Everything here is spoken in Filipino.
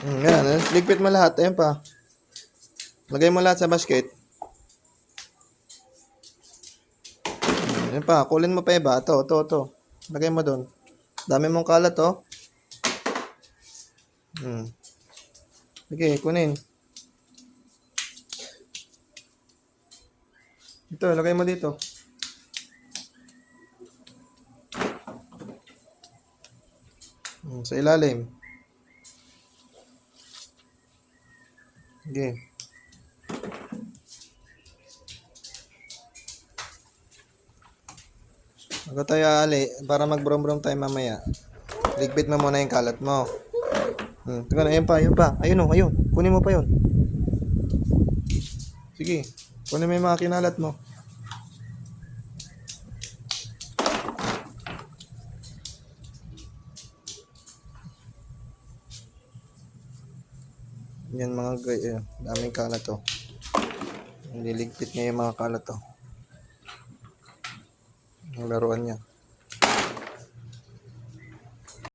Yan. Ligpit mo lahat. Ayan pa. Lagay mo lahat sa basket. Ayan pa. Kulin mo pa iba. Ito. Lagay mo doon. Dami mong kalat, oh. Sige, kunin. Ito, lagay mo dito. Sa ilalim. Sige. Bago tayo aali, para mag-brom-brom tayo mamaya. Ligpit mo muna yung kalat mo. Tingnan, ayun pa. Ayun. Kunin mo pa yun. Sige. Kunin mo yung mga kinalat mo. Yan mga guys. Daming kalat to. Niligpit niya yung mga kalat to. Ang laruan niya.